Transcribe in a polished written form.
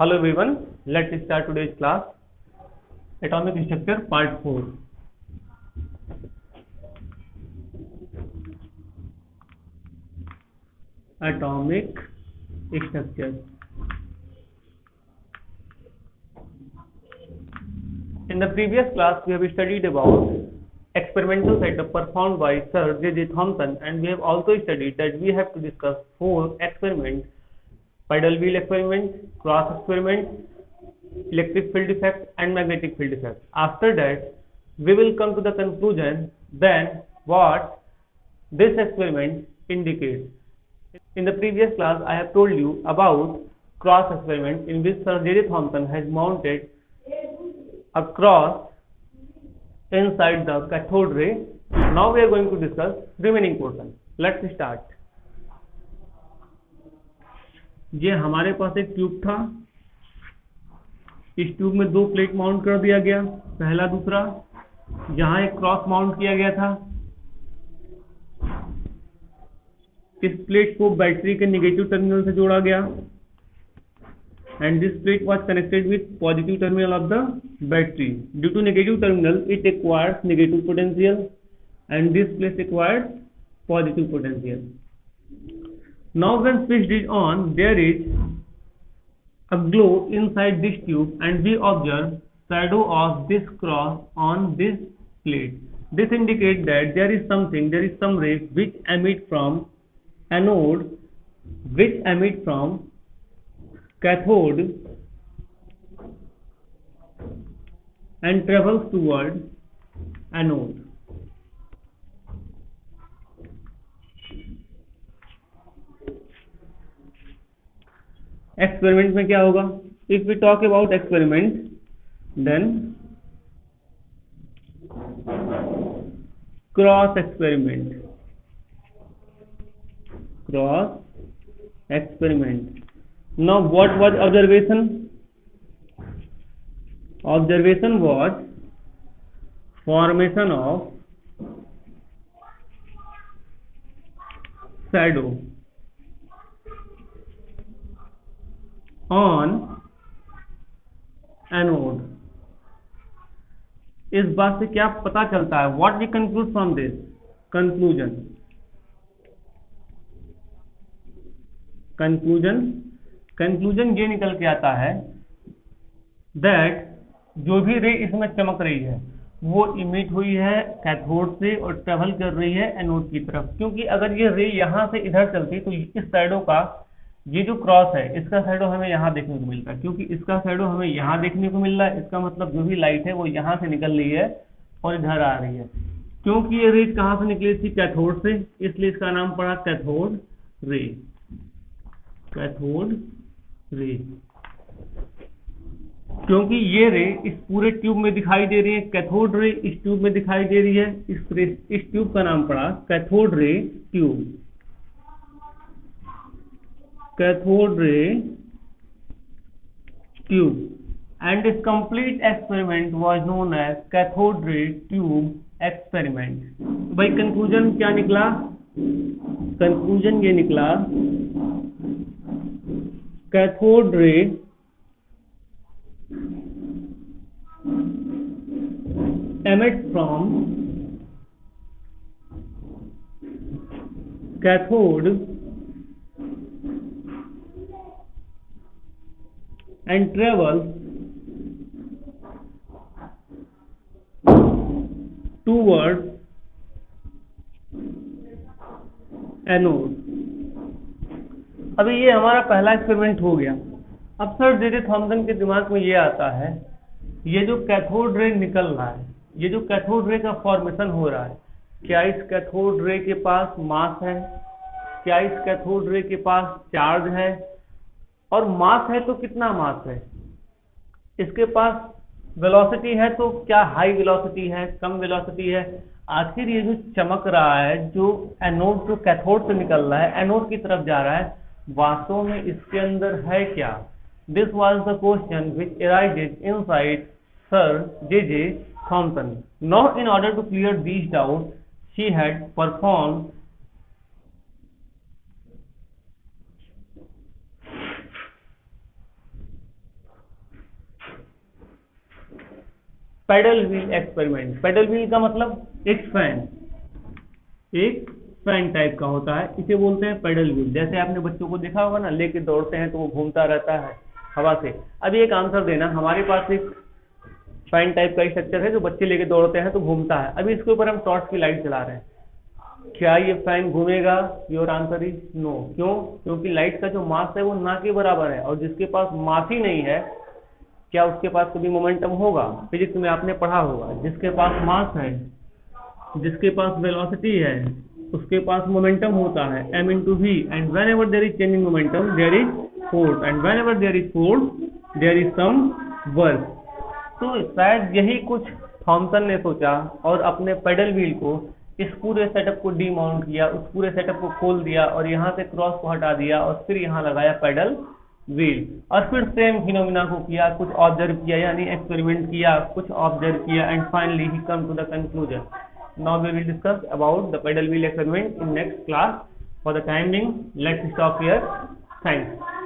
Hello everyone, let's start today's class. Atomic Structure Part 4. Atomic Structure. In the previous class, we have studied about experimental setup performed by Sir J.J. Thomson, and we have also studied that we have to discuss 4 experiments: pedal wheel experiment, cross experiment, electric field effect and magnetic field effect. After that, we will come to the conclusion then what this experiment indicates. In the previous class, I have told you about cross experiment in which Sir J.J. Thomson has mounted a cross inside the cathode ray. Now we are going to discuss remaining portion. Let's start. ये हमारे पास एक tube था, इस tube में 2 plate mount कर दिया गया, पहला दूसरा। यहाँ एक क्रॉस माउंट किया गया था। इस प्लेट को बैटरी के नेगेटिव टर्मिनल से जोड़ा गया and this plate was connected with positive terminal of the battery. Due to negative terminal, it acquires negative potential and this place acquires positive potential. Now when switch is on, there is a glow inside this tube and we observe shadow of this cross on this plate. This indicates that there is some ray which emit from anode, which emit from cathode and travels toward anode. Experiment में क्या होगा? If we talk about experiment, then cross experiment. Now what was observation? Observation was formation of shadow on anode. इस बात से क्या पता चलता है? What we conclude from this? Conclusion ये निकल के आता है दैट जो भी रे इसमें चमक रही है वो इमिट हुई है कैथोड से और ट्रेवल कर रही है एनोड की तरफ. क्योंकि अगर ये रे यहाँ से इधर चलती तो इस शैडो का, ये जो क्रॉस है इसका शैडो हमें यहाँ देखने को मिलता है. क्योंकि इसका शैडो हमें यहाँ देखने को मिल रहा है, इसका मतलब जो भी लाइट है वो यहाँ से निकल रही है और इधर आ रही है. क्योंकि ये रे कहाँ से निकली थी? कैथोड से, इसलिए इसका नाम पड़ा कैथोड रे. क्योंकि ये रे इस पूरे ट्यूब में दिखाई दे रही है, कैथोड रे इस ट्यूब में दिखाई दे रही है, इस ट्यूब का नाम पड़ा cathode ray tube. And this complete experiment was known as cathode ray tube experiment. भाई कंक्लूजन क्या निकला? कंक्लूजन ये निकला cathode ray emit from cathode and travels towards anode. अभी ये हमारा पहला एक्सपेरिमेंट हो गया. अब सर जे.जे. थॉमसन के दिमाग में ये आता है, ये जो कैथोड रे निकल रहा है, ये जो कैथोड रे का फॉर्मेशन हो रहा है, क्या इस कैथोड रे के पास मास है? क्या इस कैथोड रे के पास चार्ज है? और मास है तो कितना मास है? इसके पास वेलोसिटी है तो क्या हाई वेलोसिटी है, कम वेलोसिटी है? आखिर ये जो चमक रहा है, जो एनोड, जो कैथोड से निकल रहा है, एनोड की तरफ जा रहा है, वास्तव में इसके अंदर है क्या? This was the question which arises inside sir J J. Thomson. Now in order to clear these doubt, she had performed paddle wheel experiment. Paddle wheel का मतलब एक फैन टाइप का होता है, इसे बोलते हैं पैडल व्हील। जैसे आपने बच्चों को देखा होगा ना, लेके दौड़ते हैं तो वो घूमता रहता है हवा से। अब एक आंसर देना, हमारे पास एक फैन टाइप का स्ट्रक्चर है जो बच्चे लेके दौड़ते हैं तो घूमता है। अभी इसके ऊपर हम टॉर्च की लाइट चला रहे हैं, क्या ये फैन घूमेगा? Your answer is no. क्यों? क्योंकि लाइट का जो मास है वो ना के बराबर है, और जिसके पास मास ही नहीं है, क्या उसके पास कभी मोमेंटम होगा? फिजिक्स में आपने पढ़ा होगा, जिसके पास मास है, जिसके पास वेलोसिटी है, उसके पास मोमेंटम होता है, m into v, and whenever there is changing momentum there is force, and whenever there is force there is some work। तो शायद यही कुछ थॉमसन ने सोचा और अपने पेडल व्हील को, इस पूरे सेटअप को डीमाउंट किया, उस पूरे सेटअप को खोल दिया और यहाँ से क्रॉस को हटा दिया और फिर यहाँ लगाया पेडल व्हील, और फिर सेम फिनोमिना को किया, कुछ ऑब्जर्व किया, यानी एक्सपेरिमेंट किया, कुछ ऑब्जर्व किया, and finally he come to the conclusion. Now we will discuss about the pedal wheel experiment in next class. For the time being, let's stop here. Thanks.